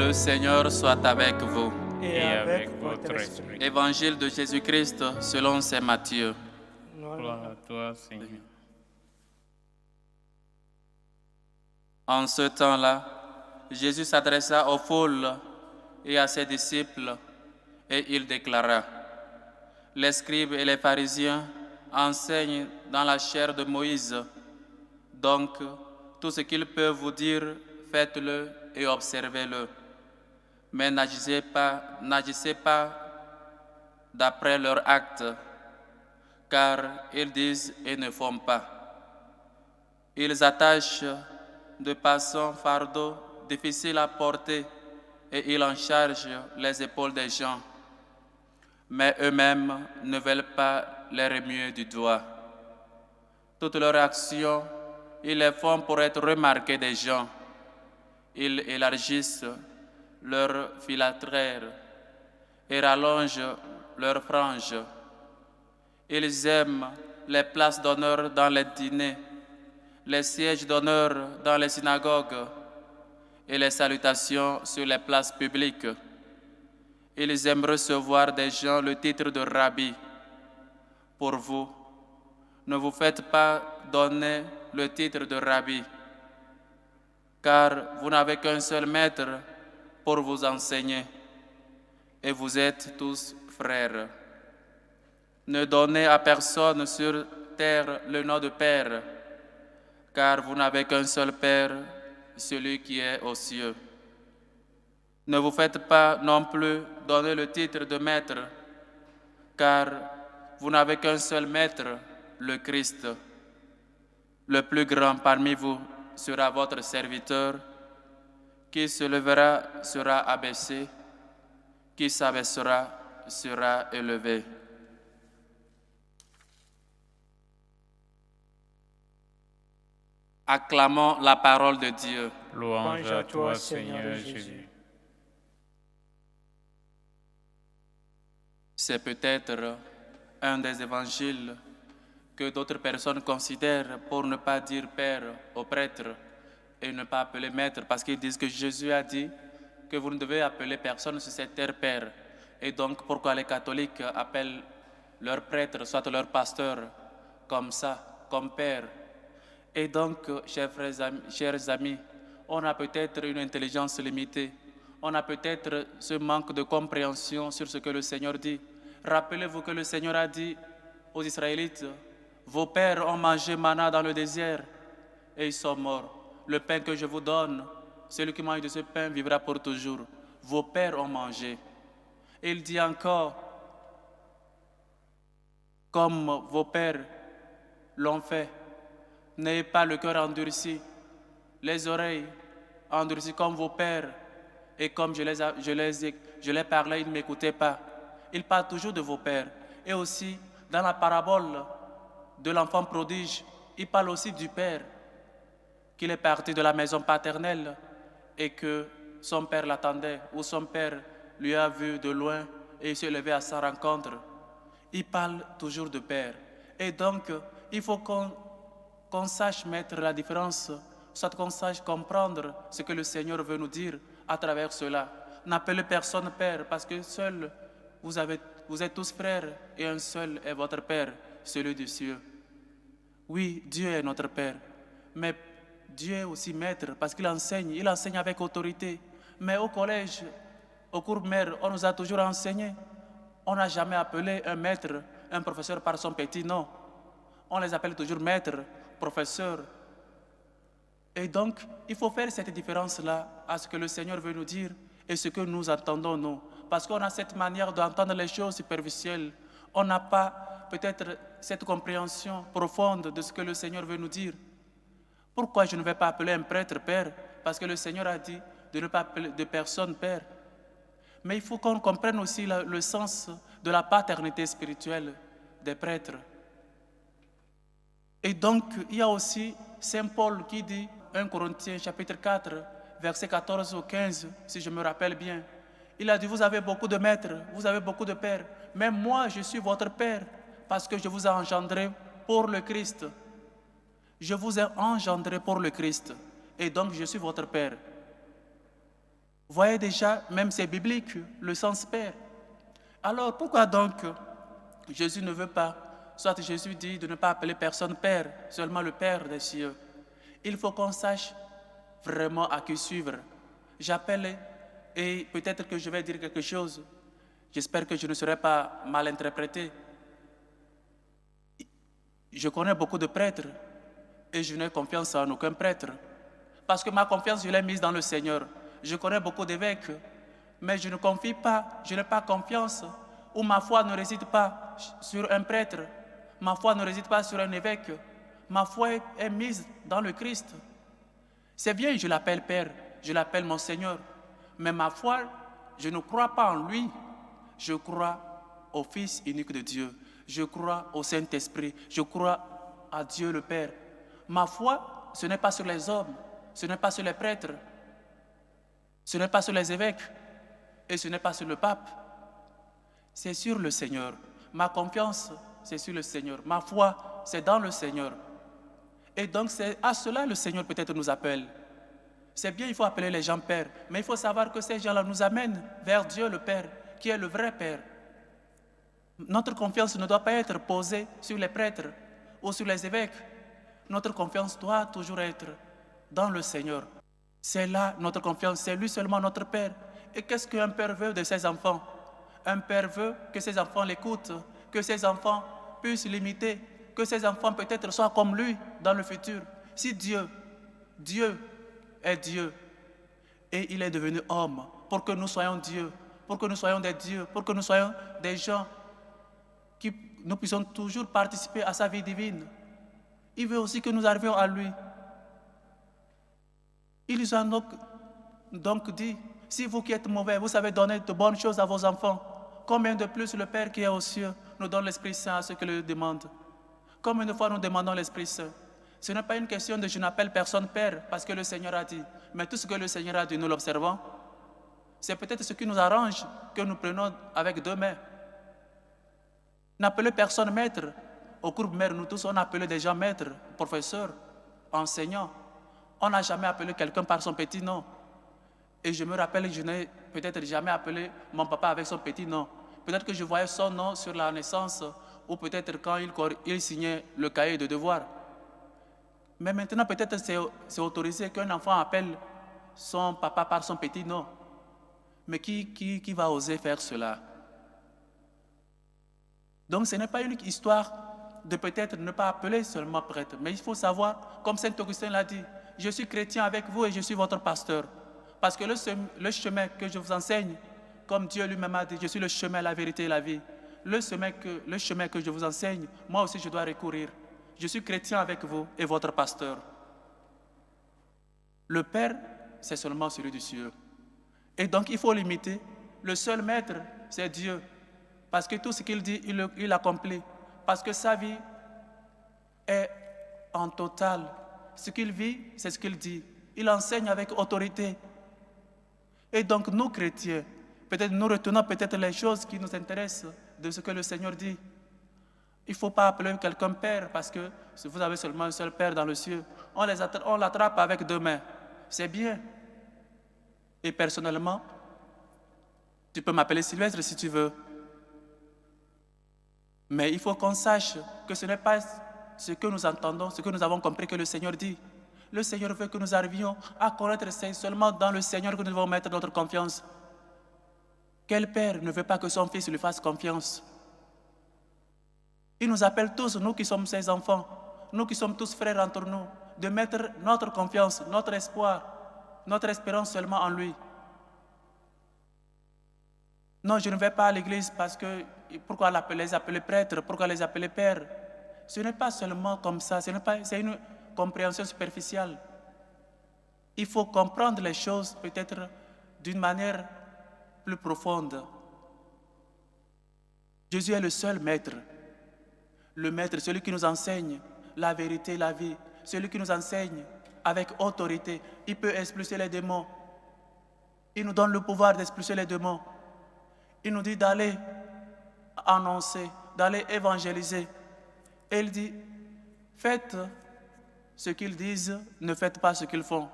Le Seigneur soit avec vous. et avec votre esprit. Évangile de Jésus-Christ selon saint Matthieu. Gloire à toi, Seigneur. En ce temps-là, Jésus s'adressa aux foules et à ses disciples, et il déclara: Les scribes et les pharisiens enseignent dans la chair de Moïse. Donc, tout ce qu'ils peuvent vous dire, faites-le et observez-le. Mais n'agissez pas d'après leurs actes, car ils disent et ne font pas. Ils attachent de passants fardeaux difficiles à porter et ils en chargent les épaules des gens. Mais eux-mêmes ne veulent pas les remuer du doigt. Toutes leurs actions, ils les font pour être remarqués des gens. Ils élargissent leurs filatraires et rallongent leurs franges. Ils aiment les places d'honneur dans les dîners, les sièges d'honneur dans les synagogues et les salutations sur les places publiques. Ils aiment recevoir des gens le titre de rabbi. Pour vous, ne vous faites pas donner le titre de rabbi, car vous n'avez qu'un seul maître pour vous enseigner, et vous êtes tous frères. Ne donnez à personne sur terre le nom de Père, car vous n'avez qu'un seul Père, celui qui est aux cieux. Ne vous faites pas non plus donner le titre de Maître, car vous n'avez qu'un seul Maître, le Christ. Le plus grand parmi vous sera votre serviteur. Qui se lèvera sera abaissé, qui s'abaissera sera élevé. Acclamons la parole de Dieu. Louange à toi, Seigneur Jésus. C'est peut-être un des évangiles que d'autres personnes considèrent pour ne pas dire Père au prêtre et ne pas appeler Maître, parce qu'ils disent que Jésus a dit que vous ne devez appeler personne sur cette terre Père. Et donc pourquoi les catholiques appellent leur prêtre, soit leur pasteur, comme ça, comme Père. Et donc, chers amis, on a peut-être une intelligence limitée, on a peut-être ce manque de compréhension sur ce que le Seigneur dit. Rappelez-vous que le Seigneur a dit aux Israélites: vos pères ont mangé manna dans le désert et ils sont morts. Le pain que je vous donne, celui qui mange de ce pain vivra pour toujours. Vos pères ont mangé. Et il dit encore: comme vos pères l'ont fait, n'ayez pas le cœur endurci, les oreilles endurcies comme vos pères. Et comme je les parlais, ils ne m'écoutaient pas. Il parle toujours de vos pères. Et aussi, dans la parabole de l'enfant prodige, il parle aussi du père, qu'il est parti de la maison paternelle et que son père l'attendait, ou son père lui a vu de loin et il s'est levé à sa rencontre. Il parle toujours de père. Et donc, il faut qu'on sache mettre la différence, soit qu'on sache comprendre ce que le Seigneur veut nous dire à travers cela. N'appelez personne Père, parce que seul vous êtes tous frères et un seul est votre Père, celui du ciel. Oui, Dieu est notre Père, mais Dieu est aussi Maître, parce qu'il enseigne, il enseigne avec autorité. Mais au collège, au cours mère, on nous a toujours enseigné. On n'a jamais appelé un maître, un professeur par son petit nom. On les appelle toujours maîtres, professeurs. Et donc, il faut faire cette différence-là à ce que le Seigneur veut nous dire et ce que nous entendons, nous. Parce qu'on a cette manière d'entendre les choses superficielles. On n'a pas peut-être cette compréhension profonde de ce que le Seigneur veut nous dire. Pourquoi je ne vais pas appeler un prêtre Père? Parce que le Seigneur a dit de ne pas appeler de personne Père. Mais il faut qu'on comprenne aussi le sens de la paternité spirituelle des prêtres. Et donc, il y a aussi Saint Paul qui dit, 1 Corinthiens chapitre 4, versets 14 au 15, si je me rappelle bien. Il a dit, vous avez beaucoup de maîtres, vous avez beaucoup de pères, mais moi je suis votre père, parce que je vous ai engendré pour le Christ. Je vous ai engendré pour le Christ, et donc je suis votre père. Voyez déjà, même c'est biblique, le sens Père. Alors pourquoi donc Jésus ne veut pas, soit Jésus dit de ne pas appeler personne Père, seulement le Père des cieux. Il faut qu'on sache vraiment à qui suivre. J'appelle et peut-être que je vais dire quelque chose. J'espère que je ne serai pas mal interprété. Je connais beaucoup de prêtres et je n'ai confiance en aucun prêtre. Parce que ma confiance, je l'ai mise dans le Seigneur. Je connais beaucoup d'évêques, mais je ne confie pas, je n'ai pas confiance, ou ma foi ne réside pas sur un prêtre, ma foi ne réside pas sur un évêque, ma foi est mise dans le Christ. C'est bien, je l'appelle Père, je l'appelle mon Seigneur, mais ma foi, je ne crois pas en lui, je crois au Fils unique de Dieu, je crois au Saint-Esprit, je crois à Dieu le Père. Ma foi, ce n'est pas sur les hommes, ce n'est pas sur les prêtres, ce n'est pas sur les évêques et ce n'est pas sur le pape. C'est sur le Seigneur. Ma confiance, c'est sur le Seigneur. Ma foi, c'est dans le Seigneur. Et donc, c'est à cela le Seigneur peut-être nous appelle. C'est bien, il faut appeler les gens Père, mais il faut savoir que ces gens-là nous amènent vers Dieu le Père, qui est le vrai Père. Notre confiance ne doit pas être posée sur les prêtres ou sur les évêques. Notre confiance doit toujours être dans le Seigneur. C'est là notre confiance, c'est lui seulement notre Père. Et qu'est-ce qu'un père veut de ses enfants? Un père veut que ses enfants l'écoutent, que ses enfants puissent l'imiter, que ses enfants peut-être soient comme lui dans le futur. Si Dieu est Dieu et il est devenu homme pour que nous soyons Dieu, pour que nous soyons des dieux, pour que nous soyons des gens qui nous puissions toujours participer à sa vie divine. Il veut aussi que nous arrivions à lui. Il nous a donc dit, si vous qui êtes mauvais, vous savez donner de bonnes choses à vos enfants, combien de plus le Père qui est aux cieux nous donne l'Esprit Saint à ceux qui le demandent? Combien de fois nous demandons l'Esprit Saint? Ce n'est pas une question de je n'appelle personne Père parce que le Seigneur a dit, mais tout ce que le Seigneur a dit, nous l'observons. C'est peut-être ce qui nous arrange que nous prenons avec deux mains. N'appelez personne maître. Au groupe mère, nous tous, on a appelé des gens maîtres, professeurs, enseignants. On n'a jamais appelé quelqu'un par son petit nom. Et je me rappelle que je n'ai peut-être jamais appelé mon papa avec son petit nom. Peut-être que je voyais son nom sur la naissance ou peut-être quand il signait le cahier de devoirs. Mais maintenant, peut-être c'est autorisé qu'un enfant appelle son papa par son petit nom. Mais qui va oser faire cela? Donc ce n'est pas une histoire de peut-être ne pas appeler seulement prêtre, mais il faut savoir, comme Saint Augustin l'a dit, je suis chrétien avec vous et je suis votre pasteur. Parce que le chemin que je vous enseigne, comme Dieu lui-même a dit, je suis le chemin, la vérité et la vie. Le chemin que je vous enseigne, moi aussi je dois recourir. Je suis chrétien avec vous et votre pasteur. Le Père, c'est seulement celui du ciel. Et donc il faut l'imiter. Le seul maître, c'est Dieu. Parce que tout ce qu'il dit, il accomplit. Parce que sa vie est en total. Ce qu'il vit, c'est ce qu'il dit. Il enseigne avec autorité. Et donc nous, chrétiens, peut-être nous retenons peut-être les choses qui nous intéressent de ce que le Seigneur dit. Il ne faut pas appeler quelqu'un Père parce que si vous avez seulement un seul Père dans le ciel, on l'attrape avec deux mains. C'est bien. Et personnellement, tu peux m'appeler Sylvestre si tu veux. Mais il faut qu'on sache que ce n'est pas ce que nous entendons, ce que nous avons compris que le Seigneur dit. Le Seigneur veut que nous arrivions à connaître, c'est seulement dans le Seigneur que nous devons mettre notre confiance. Quel père ne veut pas que son fils lui fasse confiance? Il nous appelle tous, nous qui sommes ses enfants, nous qui sommes tous frères entre nous, de mettre notre confiance, notre espoir, notre espérance seulement en lui. Non, je ne vais pas à l'église parce que, pourquoi les appeler prêtres, pourquoi les appeler pères? Ce n'est pas seulement comme ça, c'est une compréhension superficielle. Il faut comprendre les choses peut-être d'une manière plus profonde. Jésus est le seul maître. Le maître, celui qui nous enseigne la vérité, la vie, celui qui nous enseigne avec autorité. Il peut expulser les démons. Il nous donne le pouvoir d'expulser les démons. Il nous dit d'aller annoncer, d'aller évangéliser. Et il dit, faites ce qu'ils disent, ne faites pas ce qu'ils font.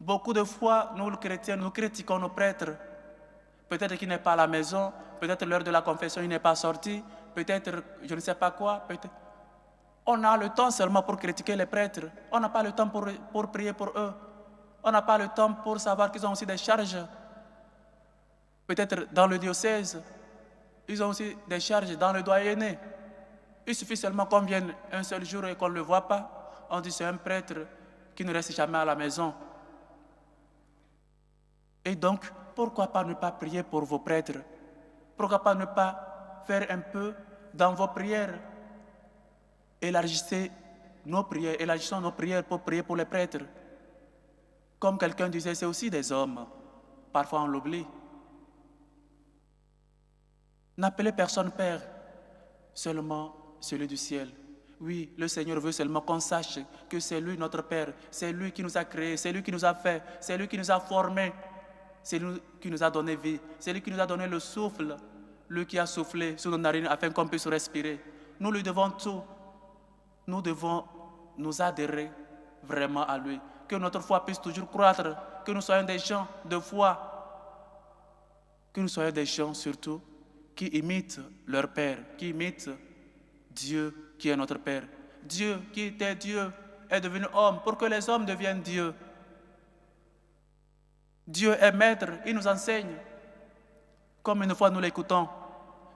Beaucoup de fois, nous, les chrétiens, nous critiquons nos prêtres. Peut-être qu'il n'est pas à la maison, peut-être l'heure de la confession, il n'est pas sorti, peut-être je ne sais pas quoi. Peut-être. On a le temps seulement pour critiquer les prêtres. On n'a pas le temps pour prier pour eux. On n'a pas le temps pour savoir qu'ils ont aussi des charges. Peut-être dans le diocèse, ils ont aussi des charges dans le doyenné. Il suffit seulement qu'on vienne un seul jour et qu'on ne le voit pas. On dit c'est un prêtre qui ne reste jamais à la maison. Et donc, pourquoi pas ne pas prier pour vos prêtres? Pourquoi pas ne pas faire un peu dans vos prières? Élargissons nos prières pour prier pour les prêtres. Comme quelqu'un disait, c'est aussi des hommes. Parfois on l'oublie. N'appelez personne Père, seulement celui du ciel. Oui, le Seigneur veut seulement qu'on sache que c'est lui notre Père, c'est lui qui nous a créés, c'est lui qui nous a fait, c'est lui qui nous a formés, c'est lui qui nous a donné vie, c'est lui qui nous a donné le souffle, lui qui a soufflé sur nos narines afin qu'on puisse respirer. Nous lui devons tout. Nous devons nous adhérer vraiment à lui. Que notre foi puisse toujours croître, que nous soyons des gens de foi, que nous soyons des gens surtout qui imitent leur Père, qui imitent Dieu qui est notre Père. Dieu qui était Dieu est devenu homme pour que les hommes deviennent Dieu. Dieu est maître, il nous enseigne. Comme une fois nous l'écoutons,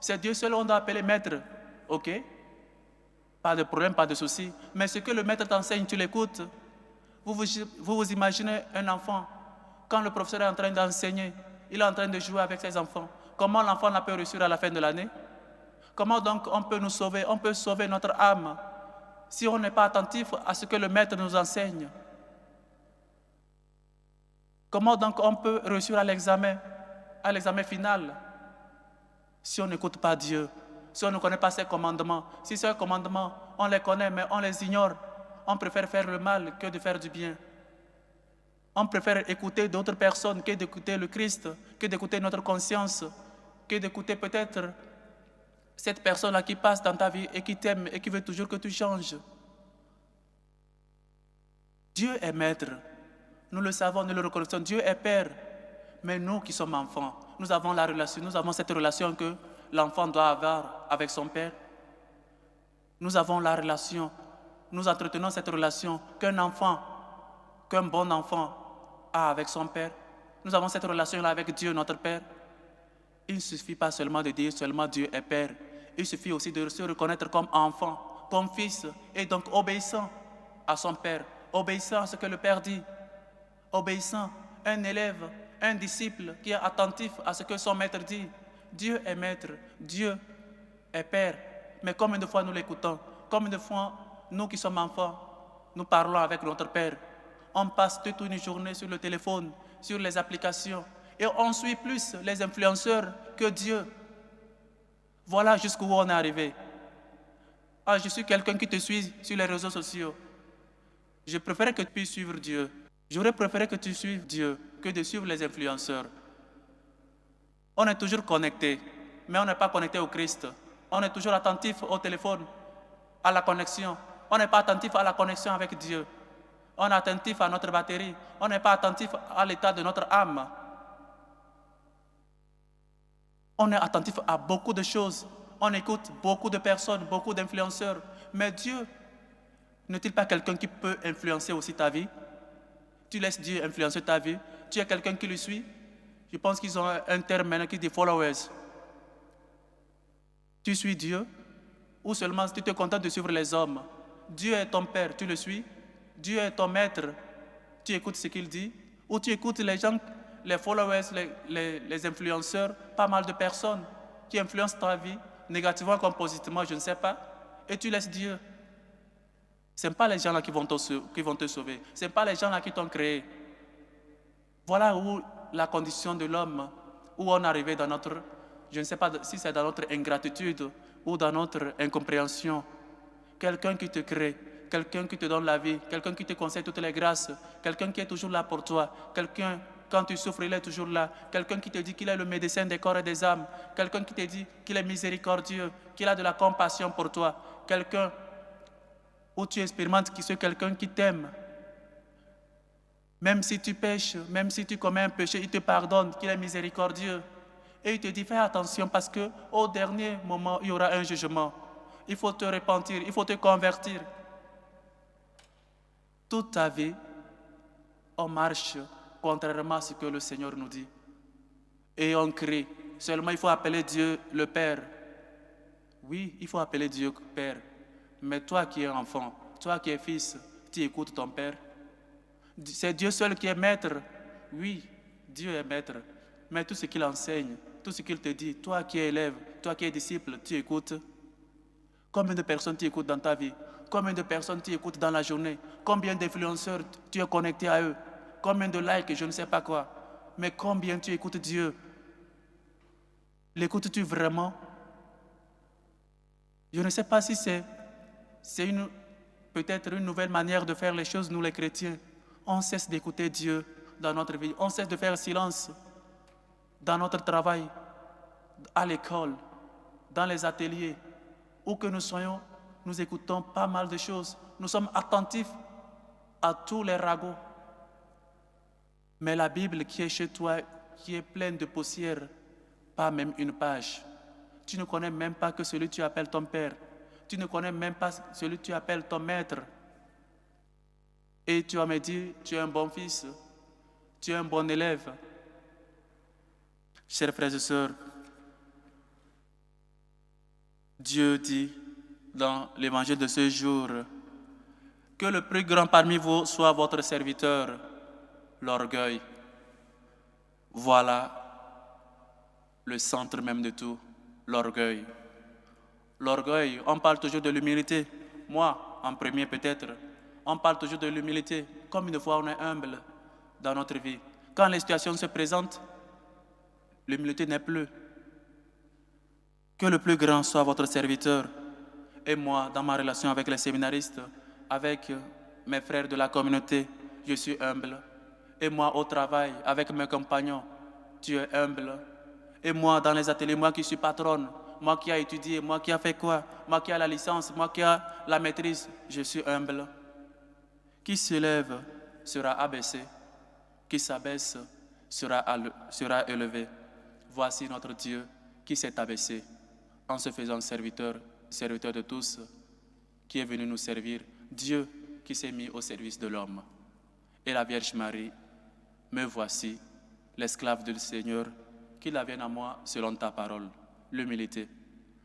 c'est Dieu seul qu'on doit appeler maître. Ok? Pas de problème, pas de souci. Mais ce que le maître t'enseigne, tu l'écoutes. Vous imaginez un enfant, quand le professeur est en train d'enseigner, il est en train de jouer avec ses enfants. Comment l'enfant n'a pas réussi à la fin de l'année? Comment donc on peut nous sauver? On peut sauver notre âme si on n'est pas attentif à ce que le maître nous enseigne. Comment donc on peut réussir à l'examen final, si on n'écoute pas Dieu, si on ne connaît pas ses commandements? Si ces commandements, on les connaît mais on les ignore, on préfère faire le mal que de faire du bien. On préfère écouter d'autres personnes que d'écouter le Christ, que d'écouter notre conscience, que d'écouter peut-être cette personne-là qui passe dans ta vie et qui t'aime et qui veut toujours que tu changes. Dieu est maître. Nous le savons, nous le reconnaissons. Dieu est Père. Mais nous qui sommes enfants, nous avons cette relation que l'enfant doit avoir avec son Père. Nous avons la relation, nous entretenons cette relation qu'un bon enfant a avec son Père. Nous avons cette relation-là avec Dieu, notre Père. Il ne suffit pas seulement de dire seulement Dieu est Père. Il suffit aussi de se reconnaître comme enfant, comme fils, et donc obéissant à son Père, obéissant à ce que le Père dit, obéissant, un élève, un disciple qui est attentif à ce que son maître dit. Dieu est maître, Dieu est Père. Mais combien de fois nous l'écoutons? Combien de fois nous qui sommes enfants, nous parlons avec notre Père? On passe toute une journée sur le téléphone, sur les applications, et on suit plus les influenceurs que Dieu. Voilà jusqu'où on est arrivé. Ah, je suis quelqu'un qui te suit sur les réseaux sociaux. Je préférais que tu puisses suivre Dieu. J'aurais préféré que tu suives Dieu que de suivre les influenceurs. On est toujours connecté, mais on n'est pas connecté au Christ. On est toujours attentif au téléphone, à la connexion. On n'est pas attentif à la connexion avec Dieu. On est attentif à notre batterie. On n'est pas attentif à l'état de notre âme. On est attentif à beaucoup de choses. On écoute beaucoup de personnes, beaucoup d'influenceurs. Mais Dieu, n'est-il pas quelqu'un qui peut influencer aussi ta vie? Tu laisses Dieu influencer ta vie. Tu es quelqu'un qui le suit. Je pense qu'ils ont un terme maintenant qui dit followers. Tu suis Dieu ou seulement tu te contentes de suivre les hommes? Dieu est ton Père, tu le suis. Dieu est ton maître, tu écoutes ce qu'il dit. Ou tu écoutes les gens, les followers, les influenceurs, pas mal de personnes qui influencent ta vie, négativement comme positivement, je ne sais pas. Et tu laisses Dieu. Ce n'est pas les gens-là qui vont te sauver. Ce n'est pas les gens-là qui t'ont créé. Voilà où la condition de l'homme, où on est arrivé dans notre, je ne sais pas si c'est dans notre ingratitude ou dans notre incompréhension. Quelqu'un qui te crée, quelqu'un qui te donne la vie, quelqu'un qui te conseille toutes les grâces, quelqu'un qui est toujours là pour toi, quelqu'un, quand tu souffres, il est toujours là, quelqu'un qui te dit qu'il est le médecin des corps et des âmes, quelqu'un qui te dit qu'il est miséricordieux, qu'il a de la compassion pour toi, quelqu'un où tu expérimentes qu'il est quelqu'un qui t'aime. Même si tu pêches, même si tu commets un péché, il te pardonne, qu'il est miséricordieux. Et il te dit, fais attention parce qu'au dernier moment, il y aura un jugement. Il faut te repentir, il faut te convertir. Toute ta vie, on marche contrairement à ce que le Seigneur nous dit. Et on crie. Seulement, il faut appeler Dieu le Père. Oui, il faut appeler Dieu Père. Mais toi qui es enfant, toi qui es fils, tu écoutes ton Père. C'est Dieu seul qui est maître. Oui, Dieu est maître. Mais tout ce qu'il enseigne, tout ce qu'il te dit, toi qui es élève, toi qui es disciple, tu écoutes. Combien de personnes tu écoutes dans ta vie? Combien de personnes tu écoutes dans la journée? Combien d'influenceurs tu es connecté à eux? Combien de likes, je ne sais pas quoi. Mais combien tu écoutes Dieu? L'écoutes-tu vraiment? Je ne sais pas si c'est peut-être une nouvelle manière de faire les choses, nous les chrétiens. On cesse d'écouter Dieu dans notre vie. On cesse de faire silence dans notre travail, à l'école, dans les ateliers. Où que nous soyons, nous écoutons pas mal de choses. Nous sommes attentifs à tous les ragots. Mais la Bible qui est chez toi, qui est pleine de poussière, pas même une page. Tu ne connais même pas que celui que tu appelles ton père. Tu ne connais même pas celui que tu appelles ton maître. Et tu vas me dire, tu es un bon fils, tu es un bon élève. Chers frères et sœurs, Dieu dit dans l'évangile de ce jour que le plus grand parmi vous soit votre serviteur, l'orgueil. Voilà le centre même de tout, l'orgueil. L'orgueil, on parle toujours de l'humilité. Moi, en premier peut-être, on parle toujours de l'humilité. Combien de fois on est humble dans notre vie? Quand les situations se présentent, l'humilité n'est plus. Que le plus grand soit votre serviteur. Et moi, dans ma relation avec les séminaristes, avec mes frères de la communauté, je suis humble. Et moi, au travail, avec mes compagnons, tu es humble. Et moi, dans les ateliers, moi qui suis patronne, moi qui ai étudié, moi qui ai fait quoi, moi qui ai la licence, moi qui ai la maîtrise, je suis humble. Qui s'élève sera abaissé, qui s'abaisse sera élevé. Voici notre Dieu qui s'est abaissé en se faisant serviteur de tous, qui est venu nous servir. Dieu qui s'est mis au service de l'homme. Et la Vierge Marie, me voici, l'esclave du Seigneur, qu'il vienne à moi selon ta parole. L'humilité.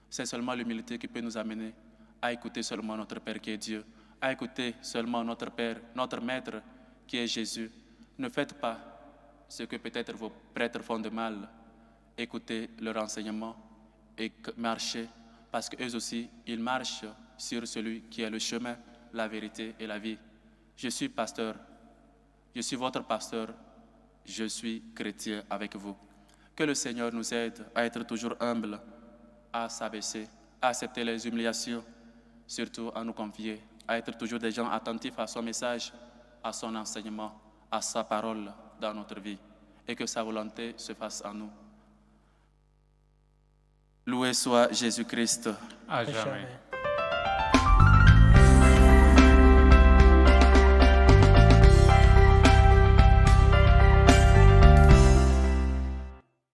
C'est seulement l'humilité qui peut nous amener à écouter seulement notre Père qui est Dieu, à écouter seulement notre Père, notre Maître qui est Jésus. Ne faites pas ce que peut-être vos prêtres font de mal. Écoutez leur enseignement et marchez, parce qu'eux aussi, ils marchent sur celui qui est le chemin, la vérité et la vie. Je suis pasteur, je suis votre pasteur, je suis chrétien avec vous. Que le Seigneur nous aide à être toujours humbles, à s'abaisser, à accepter les humiliations, surtout à nous confier, à être toujours des gens attentifs à son message, à son enseignement, à sa parole dans notre vie, et que sa volonté se fasse en nous. Loué soit Jésus-Christ. À jamais.